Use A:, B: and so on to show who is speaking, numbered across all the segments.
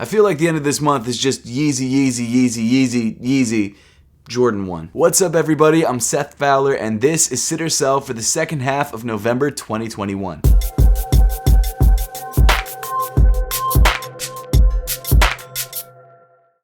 A: I feel like the end of this month is just Yeezy, Yeezy, Yeezy, Yeezy, Yeezy. Jordan 1. What's up, everybody? I'm Seth Fowler, and this is Sit or Sell for the second half of November 2021.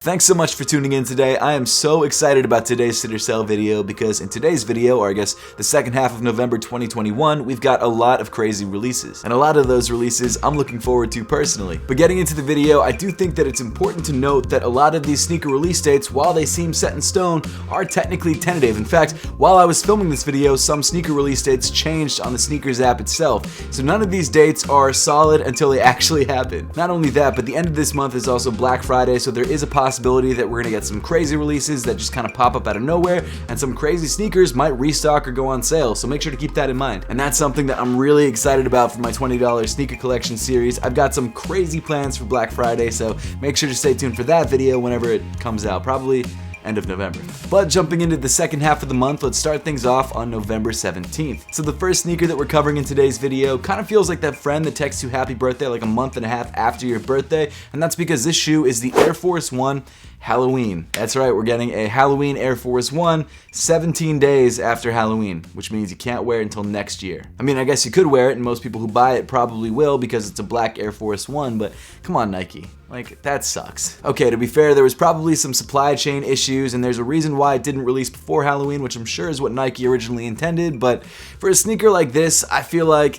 A: Thanks so much for tuning in today. I am so excited about today's Sit or Sell video because in today's video, or I guess the second half of November 2021, we've got a lot of crazy releases. And a lot of those releases I'm looking forward to personally. But getting into the video, I do think that it's important to note that a lot of these sneaker release dates, while they seem set in stone, are technically tentative. In fact, while I was filming this video, some sneaker release dates changed on the sneakers app itself. So none of these dates are solid until they actually happen. Not only that, but the end of this month is also Black Friday, so there is a possibility that we're gonna get some crazy releases that just kind of pop up out of nowhere, and some crazy sneakers might restock or go on sale, so make sure to keep that in mind. And that's something that I'm really excited about for my $20 sneaker collection series. I've got some crazy plans for Black Friday, so make sure to stay tuned for that video whenever it comes out, probably end of November. But jumping into the second half of the month, let's start things off on November 17th. So the first sneaker that we're covering in today's video kind of feels like that friend that texts you happy birthday like a month and a half after your birthday, and that's because this shoe is the Air Force 1 Halloween. That's right, we're getting a Halloween Air Force 1 17 days after Halloween, which means you can't wear it until next year. I mean, I guess you could wear it, and most people who buy it probably will because it's a black Air Force 1, but come on, Nike. Like, that sucks. Okay, to be fair, there was probably some supply chain issues, and there's a reason why it didn't release before Halloween, which I'm sure is what Nike originally intended, but for a sneaker like this, I feel like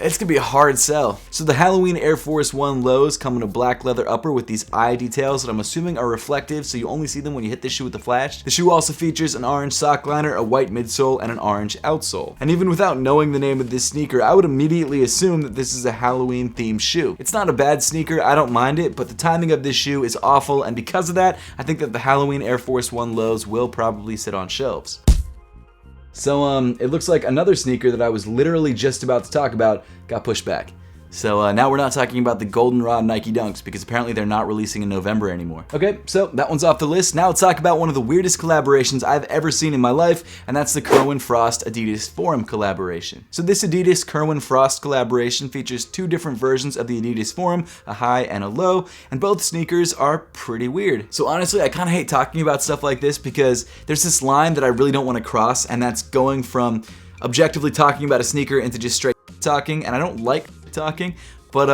A: it's gonna be a hard sell. So the Halloween Air Force 1 lows come in a black leather upper with these eye details that I'm assuming are reflective, so you only see them when you hit the shoe with the flash. The shoe also features an orange sock liner, a white midsole, and an orange outsole. And even without knowing the name of this sneaker, I would immediately assume that this is a Halloween themed shoe. It's not a bad sneaker, I don't mind it, but the timing of this shoe is awful, and because of that, I think that the Halloween Air Force 1 lows will probably sit on shelves. So it looks like another sneaker that I was literally just about to talk about got pushed back. So now we're not talking about the goldenrod Nike Dunks because apparently they're not releasing in November anymore. Okay, so that one's off the list. Now let's talk about one of the weirdest collaborations I've ever seen in my life, and that's the Kerwin Frost Adidas Forum collaboration. So this Adidas Kerwin Frost collaboration features two different versions of the Adidas Forum, a high and a low, and both sneakers are pretty weird. So honestly, I kind of hate talking about stuff like this because there's this line that I really don't want to cross, and that's going from objectively talking about a sneaker into just straight talking, and I don't like talking, but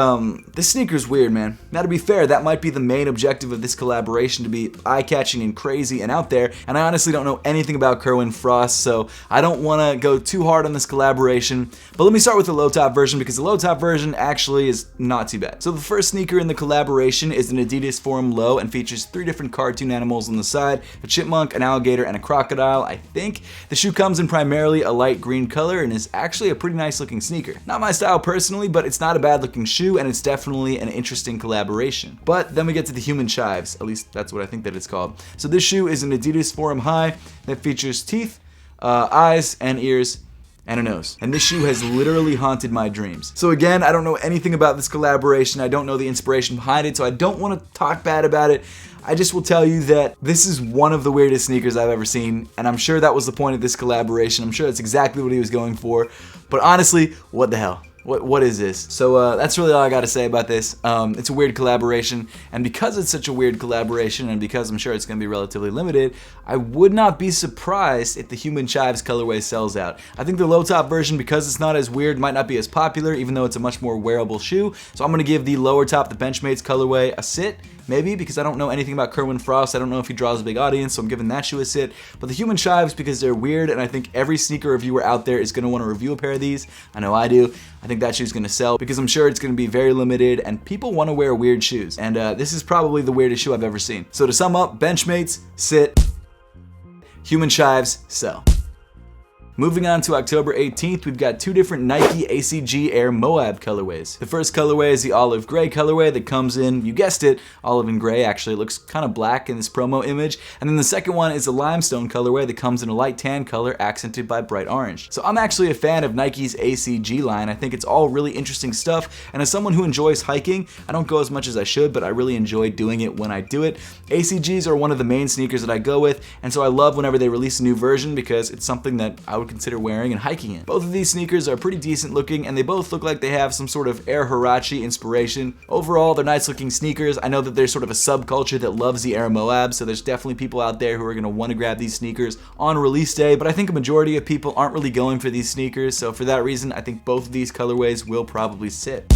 A: this sneaker's weird, man. Now, to be fair, that might be the main objective of this collaboration, to be eye-catching and crazy and out there, and I honestly don't know anything about Kerwin Frost, so I don't want to go too hard on this collaboration. But let me start with the low-top version because the low-top version actually is not too bad. So the first sneaker in the collaboration is an Adidas Forum low and features three different cartoon animals on the side: a chipmunk, an alligator, and a crocodile, I think. The shoe comes in primarily a light green color and is actually a pretty nice looking sneaker. Not my style personally, but it's not a bad looking shoe, and it's definitely an interesting collaboration. But then we get to the human chives, at least that's what I think that it's called. So this shoe is an Adidas Forum high that features teeth, eyes and ears, and a nose. And this shoe has literally haunted my dreams. So again, I don't know anything about this collaboration. I don't know the inspiration behind it, so I don't want to talk bad about it. I just will tell you that this is one of the weirdest sneakers I've ever seen, and I'm sure that was the point of this collaboration. I'm sure that's exactly what he was going for. But honestly, what the hell? What is this? So that's really all I gotta say about this. It's a weird collaboration, and because it's such a weird collaboration, and because I'm sure it's gonna be relatively limited, I would not be surprised if the Human Chives colorway sells out. I think the low top version, because it's not as weird, might not be as popular, even though it's a much more wearable shoe. So I'm gonna give the lower top, the Benchmates colorway, a sit. Maybe, because I don't know anything about Kerwin Frost. I don't know if he draws a big audience, so I'm giving that shoe a sit. But the Human Chives, because they're weird, and I think every sneaker reviewer out there is going to want to review a pair of these. I know I do. I think that shoe's going to sell, because I'm sure it's going to be very limited, and people want to wear weird shoes. And this is probably the weirdest shoe I've ever seen. So to sum up, Benchmates, sit. Human Chives, sell. Moving on to October 18th, we've got two different Nike ACG Air Moab colorways. The first colorway is the olive gray colorway that comes in, you guessed it, olive and gray. Actually, it looks kind of black in this promo image. And then the second one is the limestone colorway that comes in a light tan color accented by bright orange. So I'm actually a fan of Nike's ACG line. I think it's all really interesting stuff. And as someone who enjoys hiking, I don't go as much as I should, but I really enjoy doing it when I do it. ACGs are one of the main sneakers that I go with, and so I love whenever they release a new version because it's something that I would consider wearing and hiking in. Both of these sneakers are pretty decent looking, and they both look like they have some sort of Air Huarache inspiration. Overall, they're nice looking sneakers. I know that there's sort of a subculture that loves the Air Moab, so there's definitely people out there who are going to want to grab these sneakers on release day, but I think a majority of people aren't really going for these sneakers, so for that reason, I think both of these colorways will probably sit.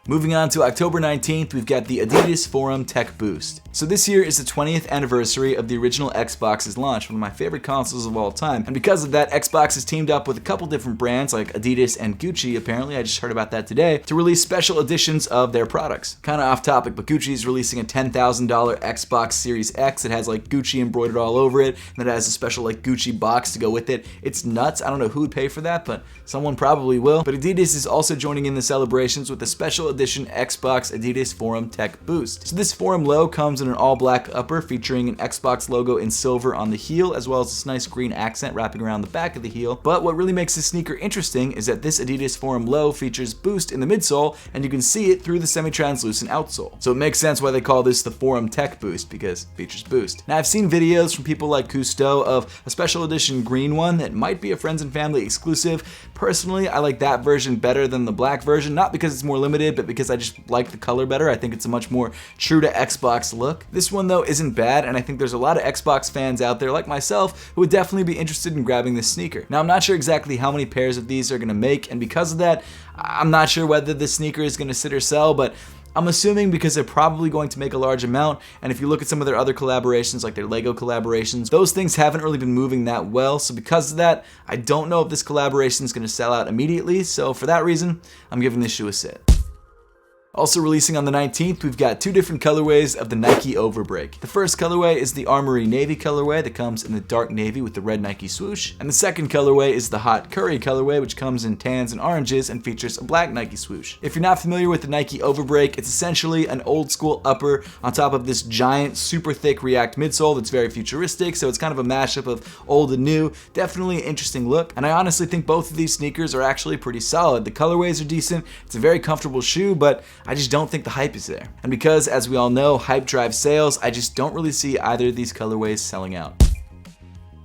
A: Moving on to October 19th, we've got the Adidas Forum Tech Boost. So this year is the 20th anniversary of the original Xbox's launch, one of my favorite consoles of all time. And because of that, Xbox has teamed up with a couple different brands like Adidas and Gucci, apparently, I just heard about that today, to release special editions of their products. Kinda off topic, but Gucci's releasing a $10,000 Xbox Series X that has like Gucci embroidered all over it, and it has a special like Gucci box to go with it. It's nuts. I don't know who would pay for that, but someone probably will. But Adidas is also joining in the celebrations with a special edition Xbox Adidas Forum Tech Boost. So this Forum low comes in an all-black upper featuring an Xbox logo in silver on the heel, as well as this nice green accent wrapping around the back of the heel. But what really makes this sneaker interesting is that this Adidas Forum low features Boost in the midsole, and you can see it through the semi-translucent outsole. So it makes sense why they call this the Forum Tech Boost, because it features Boost. Now I've seen videos from people like Cousteau of a special edition green one that might be a friends and family exclusive. Personally, I like that version better than the black version, not because it's more limited, but because I just like the color better. I think it's a much more true to Xbox look. This one though isn't bad, and I think there's a lot of Xbox fans out there like myself who would definitely be interested in grabbing this sneaker. Now I'm not sure exactly how many pairs of these are going to make, and because of that, I'm not sure whether this sneaker is going to sit or sell, but I'm assuming because they're probably going to make a large amount, and if you look at some of their other collaborations, like their Lego collaborations, those things haven't really been moving that well, so because of that, I don't know if this collaboration is going to sell out immediately, so for that reason, I'm giving this shoe a sit. Also releasing on the 19th, we've got two different colorways of the Nike Overbreak. The first colorway is the Armory Navy colorway that comes in the dark navy with the red Nike swoosh, and the second colorway is the Hot Curry colorway, which comes in tans and oranges and features a black Nike swoosh. If you're not familiar with the Nike Overbreak, it's essentially an old school upper on top of this giant, super thick React midsole that's very futuristic, so it's kind of a mashup of old and new. Definitely an interesting look, and I honestly think both of these sneakers are actually pretty solid. The colorways are decent, it's a very comfortable shoe, but I just don't think the hype is there. And because, as we all know, hype drives sales, I just don't really see either of these colorways selling out.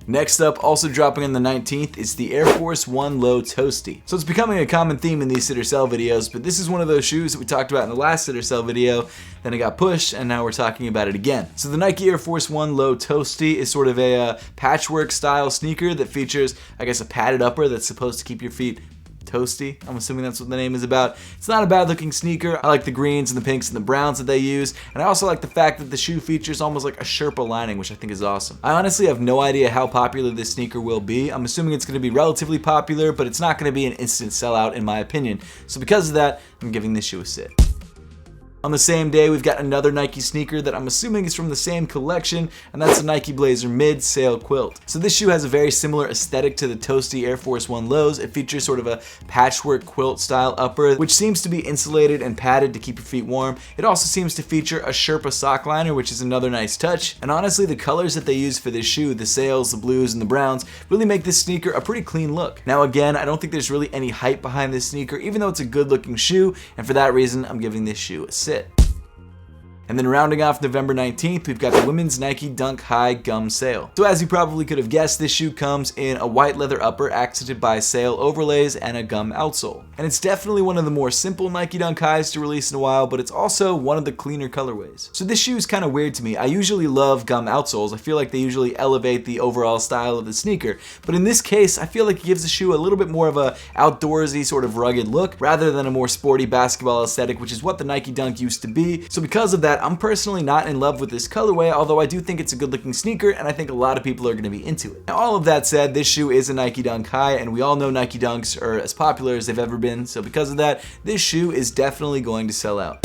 A: Next up, also dropping on the 19th, is the Air Force One Low Toasty. So it's becoming a common theme in these sit or sell videos, but this is one of those shoes that we talked about in the last sit or sell video, then it got pushed, and now we're talking about it again. So the Nike Air Force One Low Toasty is sort of a patchwork style sneaker that features, I guess, a padded upper that's supposed to keep your feet toasty. I'm assuming that's what the name is about. It's not a bad looking sneaker. I like the greens and the pinks and the browns that they use, and I also like the fact that the shoe features almost like a Sherpa lining, which I think is awesome. I honestly have no idea how popular this sneaker will be. I'm assuming it's going to be relatively popular, but it's not going to be an instant sellout in my opinion. So because of that, I'm giving this shoe a sit. On the same day, we've got another Nike sneaker that I'm assuming is from the same collection, and that's the Nike Blazer Mid-Sail Quilt. So this shoe has a very similar aesthetic to the Toasty Air Force One Lows. It features sort of a patchwork quilt style upper, which seems to be insulated and padded to keep your feet warm. It also seems to feature a Sherpa sock liner, which is another nice touch. And honestly, the colors that they use for this shoe, the sails, the blues, and the browns, really make this sneaker a pretty clean look. Now again, I don't think there's really any hype behind this sneaker, even though it's a good looking shoe, and for that reason, I'm giving this shoe a sit. And then rounding off November 19th, we've got the women's Nike Dunk High Gum Sail. So as you probably could have guessed, this shoe comes in a white leather upper accented by sail overlays and a gum outsole. And it's definitely one of the more simple Nike Dunk Highs to release in a while, but it's also one of the cleaner colorways. So this shoe is kind of weird to me. I usually love gum outsoles. I feel like they usually elevate the overall style of the sneaker. But in this case, I feel like it gives the shoe a little bit more of a outdoorsy sort of rugged look, rather than a more sporty basketball aesthetic, which is what the Nike Dunk used to be. So because of that, I'm personally not in love with this colorway, although I do think it's a good looking sneaker, and I think a lot of people are going to be into it. Now all of that said, this shoe is a Nike Dunk High, and we all know Nike Dunks are as popular as they've ever been, so because of that, this shoe is definitely going to sell out.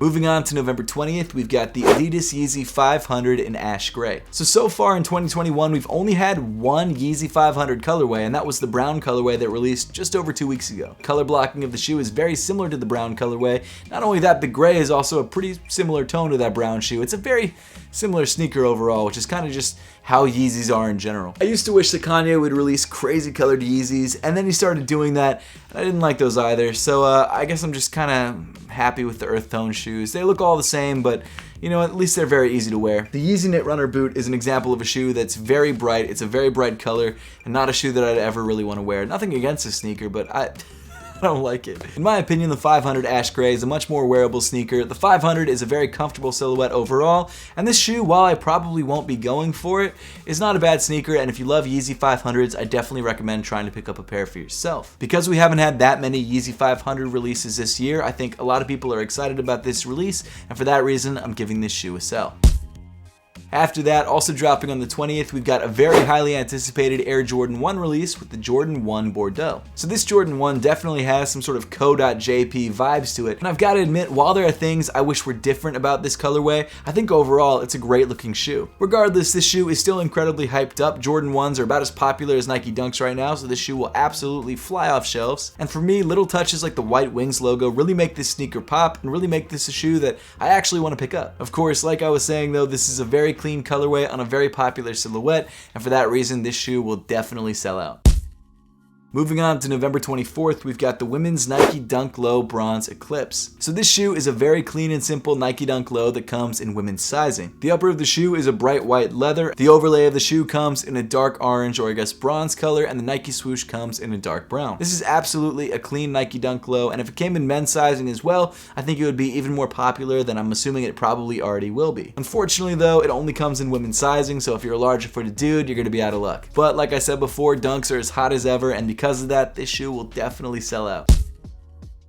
A: Moving on to November 20th, we've got the Adidas YEEZY 500 in ash gray. So far in 2021, we've only had one Yeezy 500 colorway, and that was the brown colorway that released just over 2 weeks ago. Color blocking of the shoe is very similar to the brown colorway. Not only that, the gray is also a pretty similar tone to that brown shoe. It's a very similar sneaker overall, which is kind of just how Yeezys are in general. I used to wish that Kanye would release crazy colored Yeezys, and then he started doing that, and I didn't like those either, so I guess I'm just kind of happy with the earth tone shoes. They look all the same, but you know, at least they're very easy to wear. The Yeezy Knit Runner boot is an example of a shoe that's very bright. It's a very bright color, and not a shoe that I'd ever really want to wear. Nothing against the sneaker, but I don't like it. In my opinion, the 500 Ash Gray is a much more wearable sneaker. The 500 is a very comfortable silhouette overall, and this shoe, while I probably won't be going for it, is not a bad sneaker, and if you love Yeezy 500s, I definitely recommend trying to pick up a pair for yourself. Because we haven't had that many Yeezy 500 releases this year, I think a lot of people are excited about this release, and for that reason, I'm giving this shoe a sell. After that, also dropping on the 20th, we've got a very highly anticipated Air Jordan 1 release with the Jordan 1 Bordeaux. So this Jordan 1 definitely has some sort of co.jp vibes to it, and I've got to admit, while there are things I wish were different about this colorway, I think overall it's a great looking shoe. Regardless, this shoe is still incredibly hyped up. Jordan 1s are about as popular as Nike Dunks right now, so this shoe will absolutely fly off shelves. And for me, little touches like the white wings logo really make this sneaker pop and really make this a shoe that I actually want to pick up. Of course, like I was saying though, this is a very clean colorway on a very popular silhouette, and for that reason this shoe will definitely sell out. Moving on to November 24th, we've got the women's Nike Dunk Low Bronze Eclipse. So this shoe is a very clean and simple Nike Dunk Low that comes in women's sizing. The upper of the shoe is a bright white leather, the overlay of the shoe comes in a dark orange, or I guess bronze color, and the Nike swoosh comes in a dark brown. This is absolutely a clean Nike Dunk Low, and if it came in men's sizing as well, I think it would be even more popular than I'm assuming it probably already will be. Unfortunately though, it only comes in women's sizing, so if you're a larger footed dude, you're gonna be out of luck. But like I said before, Dunks are as hot as ever, and because of that, this shoe will definitely sell out.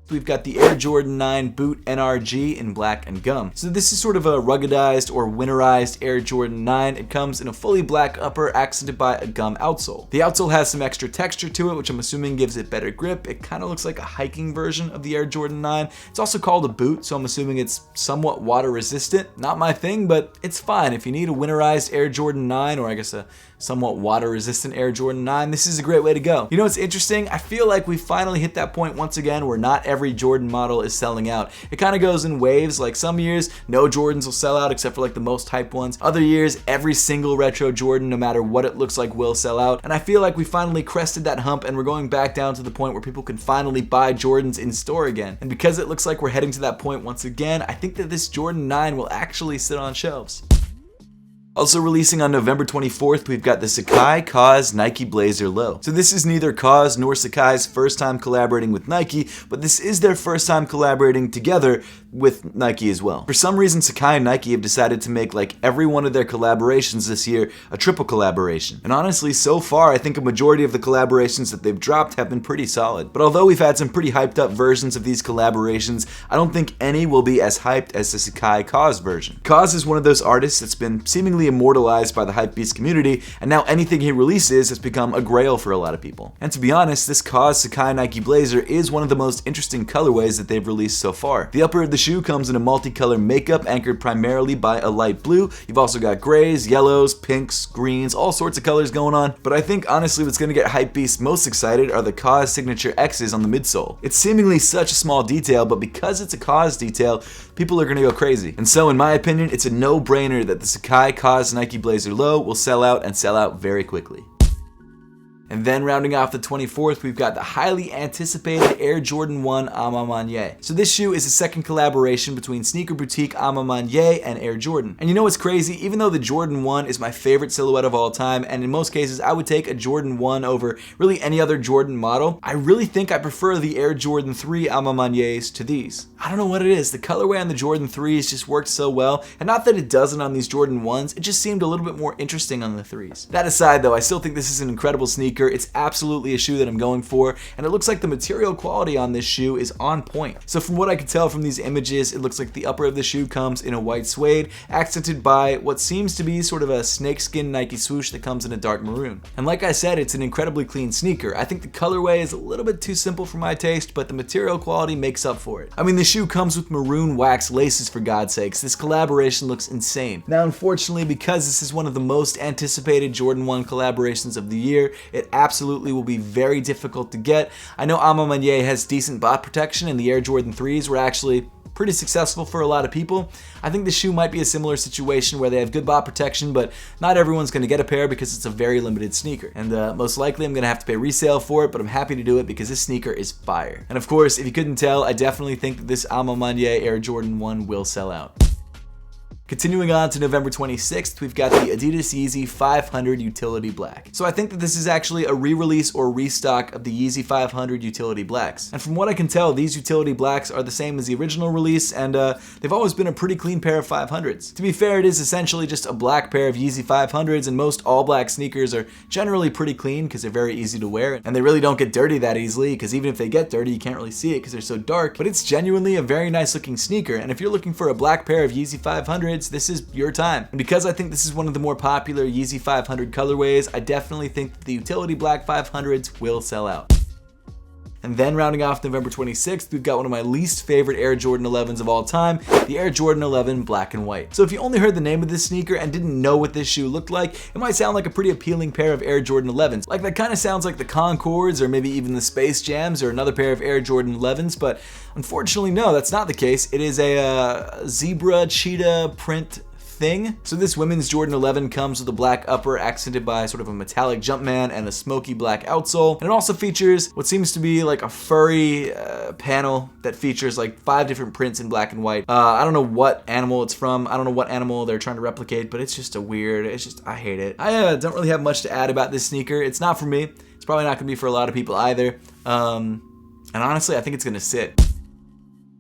A: We've got the Air Jordan 9 Boot NRG in black and gum. So this is sort of a ruggedized or winterized Air Jordan 9. It comes in a fully black upper accented by a gum outsole. The outsole has some extra texture to it, which I'm assuming gives it better grip. It kind of looks like a hiking version of the Air Jordan 9. It's also called a boot, so I'm assuming it's somewhat water resistant. Not my thing, but it's fine. If you need a winterized Air Jordan 9, or I guess a somewhat water resistant Air Jordan 9, this is a great way to go. You know what's interesting? I feel like we finally hit that point once again where not every Jordan model is selling out. It kind of goes in waves. Like some years, no Jordans will sell out except for like the most hyped ones. Other years, every single retro Jordan, no matter what it looks like, will sell out. And I feel like we finally crested that hump and we're going back down to the point where people can finally buy Jordans in store again. And because it looks like we're heading to that point once again, I think that this Jordan 9 will actually sit on shelves. Also releasing on November 24th, we've got the Sakai KAWS Nike Blazer Low. So this is neither KAWS nor Sakai's first time collaborating with Nike, but this is their first time collaborating together with Nike as well. For some reason, Sakai and Nike have decided to make like every one of their collaborations this year a triple collaboration. And honestly, so far, I think a majority of the collaborations that they've dropped have been pretty solid. But although we've had some pretty hyped up versions of these collaborations, I don't think any will be as hyped as the Sakai KAWS version. KAWS is one of those artists that's been seemingly immortalized by the hypebeast community, and now anything he releases has become a grail for a lot of people. And to be honest, this KAWS Sakai Nike Blazer is one of the most interesting colorways that they've released so far. The upper of the shoe comes in a multicolor makeup anchored primarily by a light blue. You've also got grays, yellows, pinks, greens, all sorts of colors going on. But I think honestly what's going to get hypebeasts most excited are the KAWS signature X's on the midsole. It's seemingly such a small detail, but because it's a KAWS detail, people are going to go crazy. And so in my opinion, it's a no-brainer that the Sakai KAWS Nike Blazer Low will sell out and sell out very quickly. And then rounding off the 24th, we've got the highly anticipated Air Jordan 1 A Ma Maniére. So this shoe is a second collaboration between sneaker boutique A Ma Maniére and Air Jordan. And you know what's crazy? Even though the Jordan 1 is my favorite silhouette of all time, and in most cases I would take a Jordan 1 over really any other Jordan model, I really think I prefer the Air Jordan 3 A Ma Manières to these. I don't know what it is. The colorway on the Jordan 3s just worked so well, and not that it doesn't on these Jordan 1s, it just seemed a little bit more interesting on the 3s. That aside though, I still think this is an incredible sneaker. It's absolutely a shoe that I'm going for, and it looks like the material quality on this shoe is on point. So from what I could tell from these images, it looks like the upper of the shoe comes in a white suede, accented by what seems to be sort of a snakeskin Nike swoosh that comes in a dark maroon. And like I said, it's an incredibly clean sneaker. I think the colorway is a little bit too simple for my taste, but the material quality makes up for it. I mean, the shoe comes with maroon wax laces, for God's sakes. This collaboration looks insane. Now, unfortunately, because this is one of the most anticipated Jordan 1 collaborations of the year, it absolutely will be very difficult to get. I know A Ma has decent bot protection, and the Air Jordan 3s were actually pretty successful for a lot of people. I think the shoe might be a similar situation where they have good bot protection, but not everyone's going to get a pair because it's a very limited sneaker. And most likely I'm going to have to pay resale for it, but I'm happy to do it because this sneaker is fire. And of course, if you couldn't tell, I definitely think that this A Ma Air Jordan 1 will sell out. Continuing on to November 26th, we've got the Adidas YEEZY 500 Utility Black. So I think that this is actually a re-release or restock of the YEEZY 500 Utility Blacks. And from what I can tell, these Utility Blacks are the same as the original release, and they've always been a pretty clean pair of 500s. To be fair, it is essentially just a black pair of YEEZY 500s, and most all-black sneakers are generally pretty clean because they're very easy to wear, and they really don't get dirty that easily, because even if they get dirty, you can't really see it because they're so dark. But it's genuinely a very nice looking sneaker, and if you're looking for a black pair of YEEZY 500s, this is your time. And because I think this is one of the more popular YEEZY 500 colorways, I definitely think that the Utility Black 500s will sell out. And then rounding off November 26th, we've got one of my least favorite Air Jordan 11s of all time, the Air Jordan 11 Black and White. So if you only heard the name of this sneaker and didn't know what this shoe looked like, it might sound like a pretty appealing pair of Air Jordan 11s. Like that kind of sounds like the Concords or maybe even the Space Jams or another pair of Air Jordan 11s, but unfortunately no, that's not the case. It is a zebra cheetah print thing. So this women's Jordan 11 comes with a black upper accented by sort of a metallic Jumpman and a smoky black outsole. And it also features what seems to be like a furry panel that features like 5 different prints in black and white. I don't know what animal it's from. I don't know what animal they're trying to replicate, but it's just I hate it. I don't really have much to add about this sneaker. It's not for me. It's probably not gonna be for a lot of people either. And honestly, I think it's gonna sit.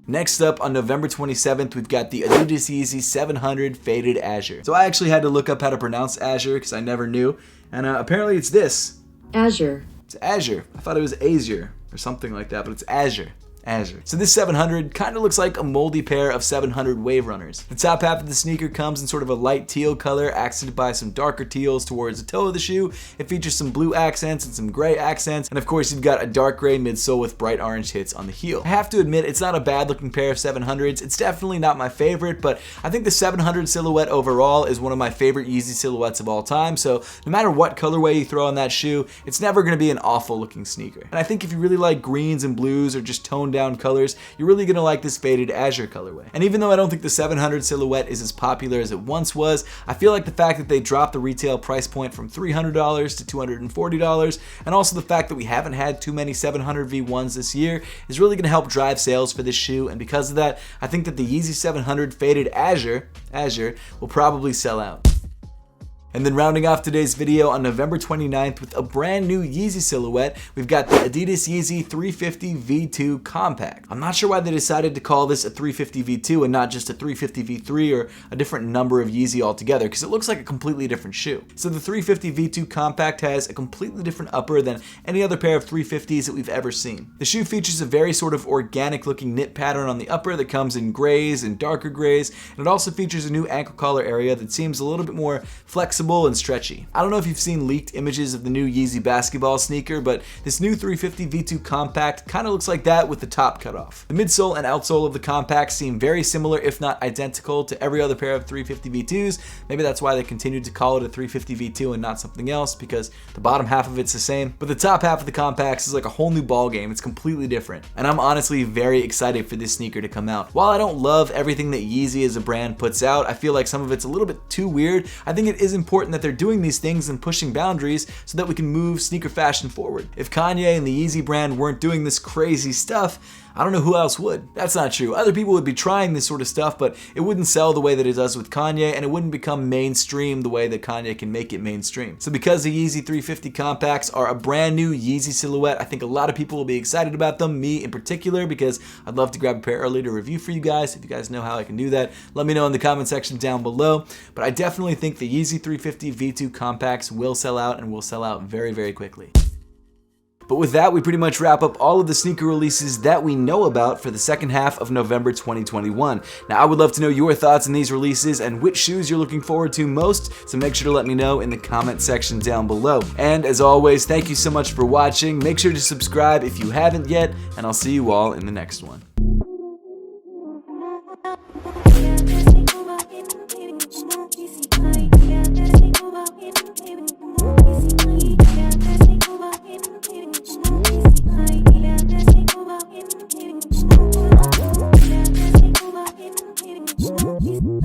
A: Next up, on November 27th, we've got the Adidas YEEZY 700 Faded Azure. So I actually had to look up how to pronounce Azure because I never knew, and apparently it's this.
B: Azure.
A: It's Azure. I thought it was Azure or something like that, but it's Azure. Azure. So this 700 kind of looks like a moldy pair of 700 Wave Runners. The top half of the sneaker comes in sort of a light teal color, accented by some darker teals towards the toe of the shoe. It features some blue accents and some gray accents, and of course you've got a dark gray midsole with bright orange hits on the heel. I have to admit, it's not a bad looking pair of 700s. It's definitely not my favorite, but I think the 700 silhouette overall is one of my favorite Yeezy silhouettes of all time, so no matter what colorway you throw on that shoe, it's never going to be an awful looking sneaker. And I think if you really like greens and blues or just toned down colors, you're really gonna like this Faded Azure colorway. And even though I don't think the 700 silhouette is as popular as it once was, I feel like the fact that they dropped the retail price point from $300 to $240, and also the fact that we haven't had too many 700 V1s this year is really gonna help drive sales for this shoe, and because of that, I think that the Yeezy 700 Faded Azure will probably sell out. And then rounding off today's video on November 29th with a brand new Yeezy silhouette, we've got the Adidas YEEZY 350 V2 Compact. I'm not sure why they decided to call this a 350 V2 and not just a 350 V3 or a different number of Yeezy altogether, because it looks like a completely different shoe. So the 350 V2 Compact has a completely different upper than any other pair of 350s that we've ever seen. The shoe features a very sort of organic looking knit pattern on the upper that comes in grays and darker grays, and it also features a new ankle collar area that seems a little bit more flexible and stretchy. I don't know if you've seen leaked images of the new Yeezy basketball sneaker, but this new 350 V2 Compact kind of looks like that with the top cut off. The midsole and outsole of the Compact seem very similar, if not identical, to every other pair of 350 V2s. Maybe that's why they continued to call it a 350 V2 and not something else, because the bottom half of it's the same. But the top half of the Compacts is like a whole new ball game. It's completely different. And I'm honestly very excited for this sneaker to come out. While I don't love everything that Yeezy as a brand puts out, I feel like some of it's a little bit too weird. I think it is important that they're doing these things and pushing boundaries so that we can move sneaker fashion forward. If Kanye and the Yeezy brand weren't doing this crazy stuff, I don't know who else would. That's not true. Other people would be trying this sort of stuff, but it wouldn't sell the way that it does with Kanye, and it wouldn't become mainstream the way that Kanye can make it mainstream. So because the Yeezy 350 Compacts are a brand new Yeezy silhouette, I think a lot of people will be excited about them, me in particular, because I'd love to grab a pair early to review for you guys. If you guys know how I can do that, let me know in the comment section down below. But I definitely think the Yeezy 350 V2 Compacts will sell out, and will sell out very, very quickly. But with that, we pretty much wrap up all of the sneaker releases that we know about for the second half of November 2021. Now, I would love to know your thoughts on these releases and which shoes you're looking forward to most, so make sure to let me know in the comment section down below. And as always, thank you so much for watching. Make sure to subscribe if you haven't yet, and I'll see you all in the next one.
B: Easy.